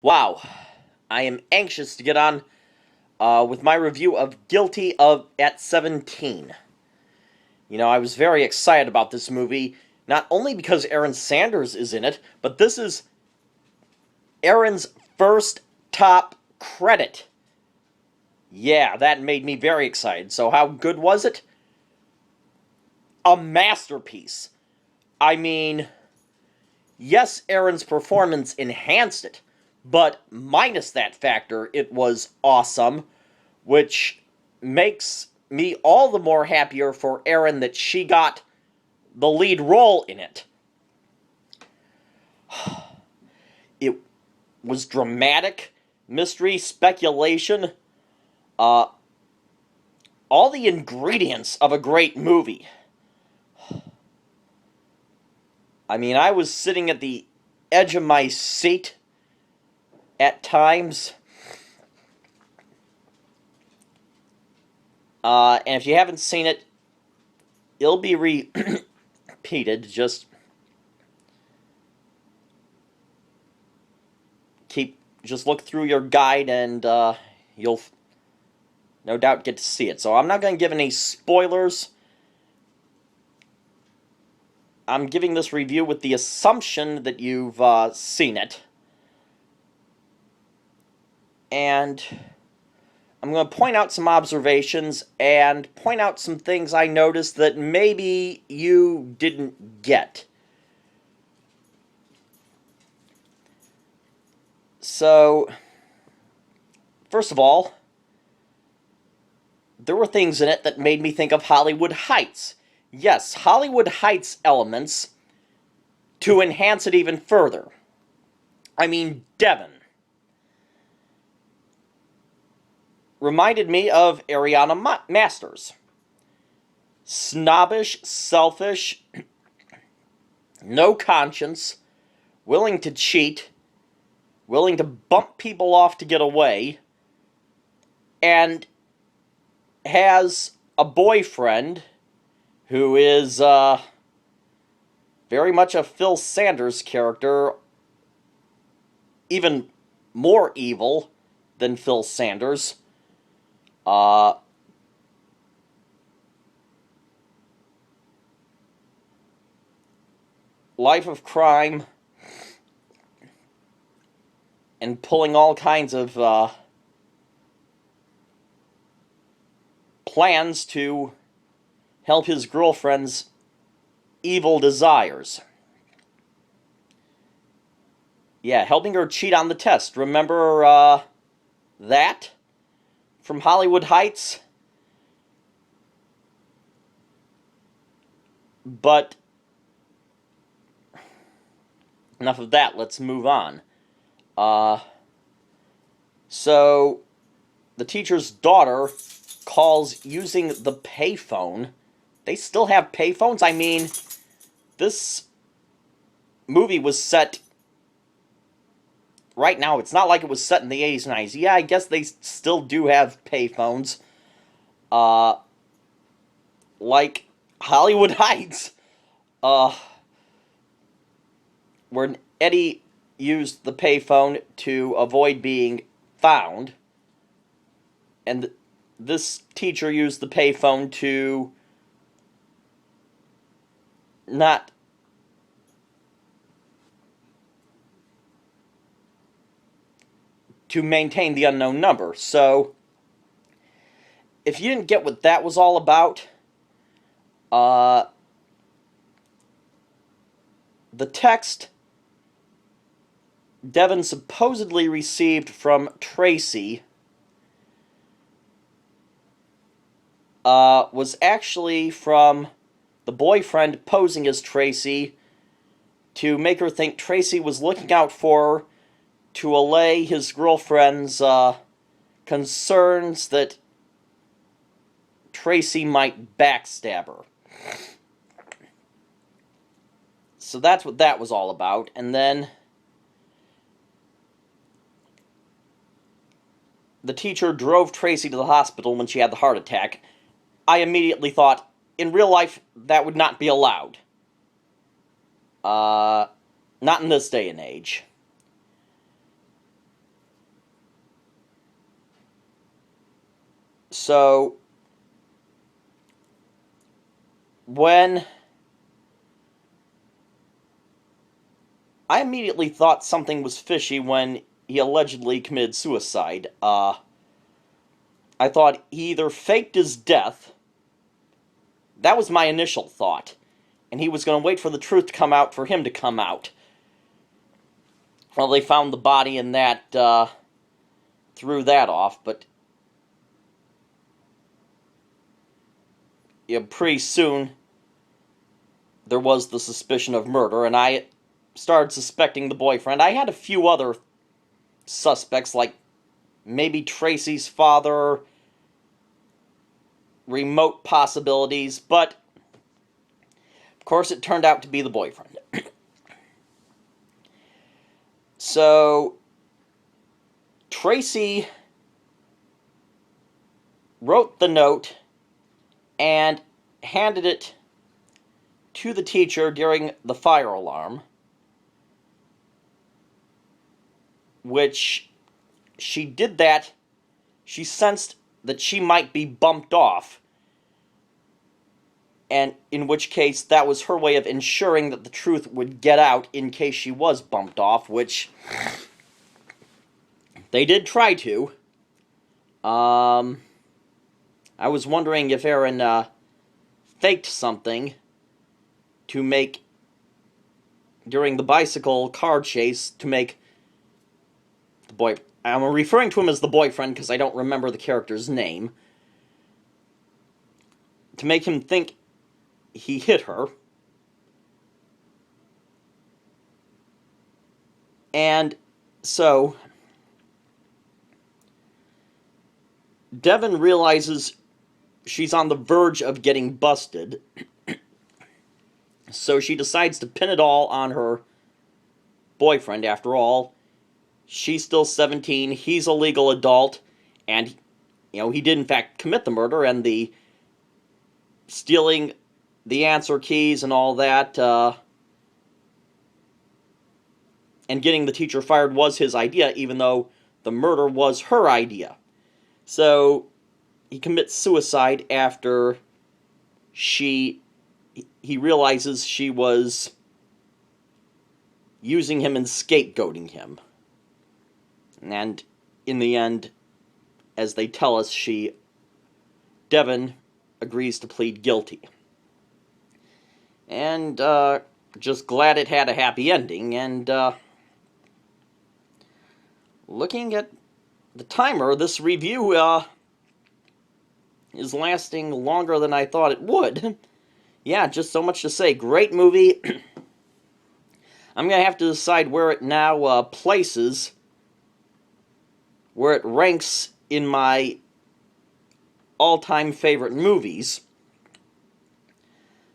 Wow, I am anxious to get on with my review of Guilty of at 17. I was very excited about this movie, not only because Aaron Sanders is in it, but this is Aaron's first top credit. Yeah, that made me very excited. So, how good was it? A masterpiece. I mean, yes, Aaron's performance enhanced it, but minus that factor, it was awesome, which makes me all the more happier for Aaron that she got the lead role in it. It was dramatic, mystery, speculation, uh, all the ingredients of a great movie. I mean, I was sitting at the edge of my seat at times. And if you haven't seen it, it'll be repeated. Just look through your guide, and you'll no doubt get to see it. So I'm not going to give any spoilers. I'm giving this review with the assumption that you've seen it. And I'm going to point out some observations and point out some things I noticed that maybe you didn't get. So, first of all, there were things in it that made me think of Hollywood Heights. Yes, Hollywood Heights elements to enhance it even further. I mean, Devon reminded me of Ariana Masters. Snobbish, selfish, no conscience, willing to cheat, willing to bump people off to get away, and has a boyfriend who is very much a Phil Sanders character, even more evil than Phil Sanders. Life of crime and pulling all kinds of plans to help his girlfriend's evil desires. Yeah, helping her cheat on the test. Remember that from Hollywood Heights? But enough of that. Let's move on. So the teacher's daughter calls using the payphone. They still have payphones? I mean, this movie was set right now. It's not like it was set in the 80s and 90s. Yeah, I guess they still do have payphones. Like Hollywood Heights. Where Eddie used the payphone to avoid being found. And this teacher used the payphone to not to maintain the unknown number. So, if you didn't get what that was all about, the text Devon supposedly received from Tracy was actually from the boyfriend posing as Tracy to make her think Tracy was looking out for her to allay his girlfriend's concerns that Tracy might backstab her. So that's what that was all about. And then the teacher drove Tracy to the hospital when she had the heart attack. I immediately thought, in real life, that would not be allowed. Not in this day and age. So, when I immediately thought something was fishy when he allegedly committed suicide. I thought he either faked his death. That was my initial thought. And he was going to wait for the truth to come out for him to come out. Well, they found the body and that, threw that off, but yeah, pretty soon there was the suspicion of murder, and I started suspecting the boyfriend. I had a few other suspects, like maybe Tracy's father, remote possibilities, but of course it turned out to be the boyfriend. So, Tracy wrote the note and handed it to the teacher during the fire alarm, which she did that. She sensed that she might be bumped off, and in which case that was her way of ensuring that the truth would get out in case she was bumped off, which they did try to. I was wondering if Aaron faked something to make, during the bicycle car chase, to make the boy... I'm referring to him as the boyfriend because I don't remember the character's name. To make him think he hit her. And so, Devon realizes she's on the verge of getting busted. So she decides to pin it all on her boyfriend. After all, she's still 17, he's a legal adult, and, he did in fact commit the murder, and the stealing the answer keys and all that, and getting the teacher fired was his idea, even though the murder was her idea. So, he commits suicide after he realizes she was using him and scapegoating him. And in the end, as they tell us, Devon agrees to plead guilty. And, just glad it had a happy ending, and, looking at the timer, this review, is lasting longer than I thought it would. Yeah, just so much to say. Great movie. I'm going to have to decide where it now places, where it ranks in my all-time favorite movies.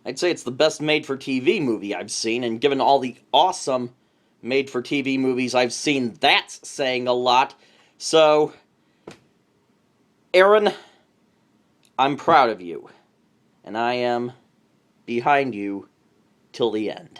I'd say it's the best made-for-TV movie I've seen, and given all the awesome made-for-TV movies I've seen, that's saying a lot. So, Aaron, I'm proud of you, and I am behind you till the end.